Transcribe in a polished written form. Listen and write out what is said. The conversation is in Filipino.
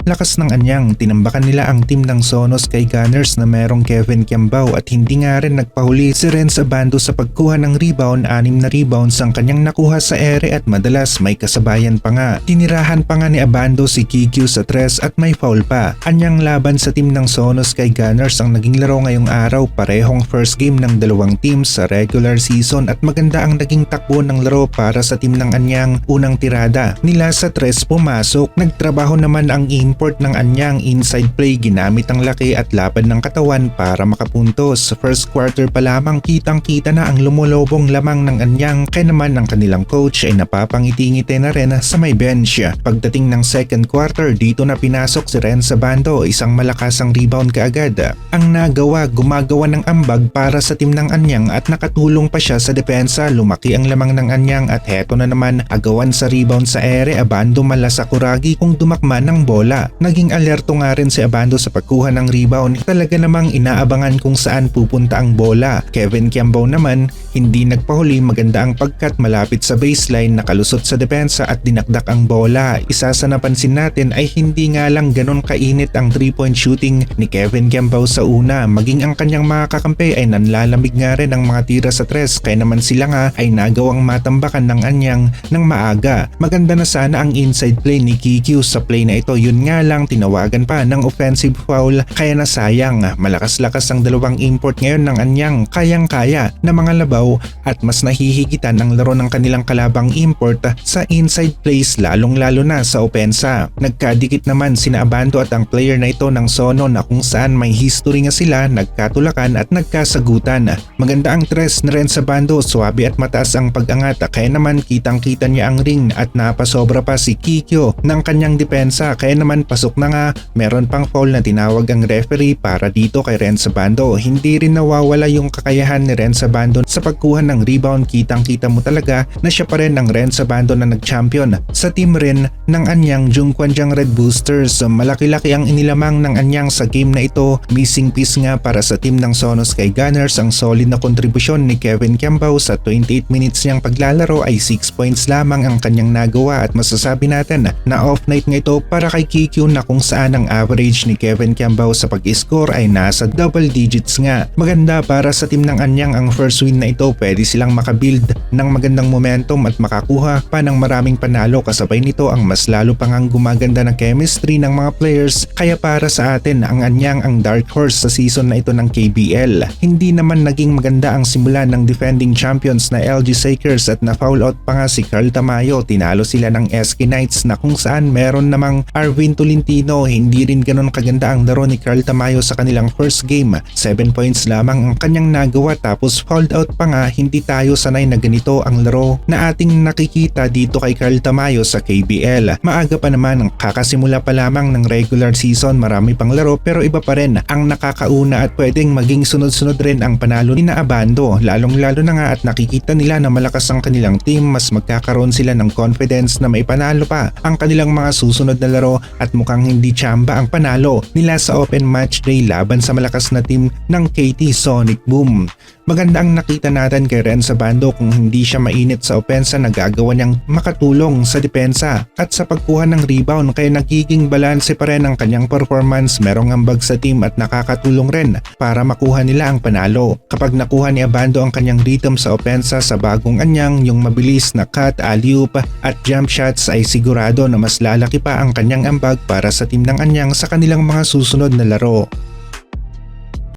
lakas ng anyang. Tinambakan nila ang team ng Sonos kay Gunners na merong Kevin Kiambao at hindi nga rin nagpahuli si Renz Abando sa pagkuha ng rebound. 6 na rebounds ang kanyang nakuha sa ere at madalas may kasabayan pa nga. Tinirahan pa nga ni Abando si Kikyu sa 3 at may foul pa. Anyang laban sa team ng Sonos kay Gunners ang naging laro ngayong araw, parehong first game ng dalawang teams sa regular season at maganda ang naging takbo ng laro para sa team ng anyang. Unang tirada nila sa 3 pumasok, nagtrabaho naman ang import ng anyang. Inside play, ginamit ang laki at laban ng katawan para makapuntos. Sa first quarter pa lamang kitang kita na ang lumulobong lamang ng anyang, kaya naman ang kanilang coach ay napapangiti-ngiti na rin sa may bench. Pagdating ng second quarter, dito na pinasok si Renz Abando, isang malakasang rebound kaagad. Ang nagawa, gumagawa ng ambag para sa team ng anyang at nakatulong pa siya sa depensa. Lumaki ang lamang ng anyang at heto na naman agawan sa rebound sa ere. Abando malasakuragi kung dumakma ng bola. Naging alerto nga rin si Abando sa pagkuha ng rebound. Talaga namang inaabangan kung saan pupunta ang bola. Kevin Kiambao naman hindi nagpahuli, maganda ang pagkat malapit sa baseline, nakalusot sa depensa at dinakdak ang bola. Isa sa napansin natin ay hindi nga lang ganon kainit ang 3-point shooting ni Kevin Kiambao sa una, maging ang kanyang mga kakampi ay nanlalamig nga rin ang mga tira sa 3, kaya naman sila nga ay nagawang matambakan ng anyang ng maaga. Maganda na sana ang inside play ni Kikyu sa play na ito, yun nga lang tinawagan pa ng offensive foul kaya nasayang. Malakas-lakas ang dalawang import ngayon ng anyang, kayang-kaya na mga labaw at mas nahihigitan ang laro ng kanilang kalabang import sa inside plays, lalong-lalo na sa opensa. Nagkadikit naman sina Abando at ang player na ito ng Sono na kung saan may history nga sila, nagkatulakan at nagkasagutan. Maganda ang 3 na Renz Abando, swabe at mataas ang pag-angat, kaya naman kitang-kita niya ang ring at napasobra pa si Kikyo ng kanyang depensa, kaya naman pasok na nga. Meron pang foul na tinawag ang referee para dito kay Renz Abando. Hindi rin nawawala yung kakayahan ni Renz Abando sa pagkuha ng rebound. Kitang-kita mo talaga na siya pa rin ang Renz Abando na nag-champion sa team rin ng anyang Jungkwanjang Red Boosters. Malaki-laki ang inilamang ng anyang sa game na ito. Missing piece nga para sa team ng Sonos kay Gunners ang solid na kontribusyon ni Kevin Kiambao. Sa 28 minutes niyang paglalaro ay 6 points lamang ang kanyang nagawa at masasabi natin na off night nga ito para kay Kikyu na kung saan ang average ni Kevin Kiambao sa pag-score ay nasa double digits nga. Maganda para sa team ng anyang ang first win na ito, pwede silang makabuild ng magandang momentum at makakuha pa ng maraming panalo. Kasabay nito ang mas lalo pang ang gumaganda na chemistry ng mga players, kaya para sa atin ang anyang ang dark horse sa season na ito ng KBL. Hindi naman naging maganda ang simula ng defending champions na LG Sakers at na-foul out pa nga si Carl Tamayo. Tinalo sila ng SK Knights na kung saan meron namang Arvin Tolentino. Hindi rin ganon kaganda ang laro ni Carl Tamayo sa kanilang first game. 7 points lamang ang kanyang nagawa tapos fouled out pa nga. Hindi tayo sanay na ganito ang laro na ating nakikita dito kay Carl Tamayo sa KBL. Maaga pa naman, kakasimula pa lamang ng regular season, marami pang laro pero iba pa rin ang nakakauna at pwedeng maging sunod-sunod rin ang panalo ni Abando. Lalong-lalo na nga at nakikita nila na malakas ang kanilang team, mas magkakaroon sila ng confidence na may panalo pa ang kanilang mga susunod na laro at mukhang hindi tsamba ang panalo nila sa open match day laban sa malakas na team ng KT Sonic Boom. Maganda ang nakita natin kay Renz Abando, kung hindi siya mainit sa opensa, nagagawa niyang makatulong sa depensa at sa pagkuha ng rebound, kaya nagiging balanse pa rin ang kanyang performance. Merong ambag sa team at nakakatulong rin para makuha nila ang panalo. Kapag nakuha ni Abando ang kanyang rhythm sa opensa sa bagong anyang, yung mabilis na cut, alley-oop at jump shots, ay sigurado na mas lalaki pa ang kanyang ambag para sa team ng anyang sa kanilang mga susunod na laro.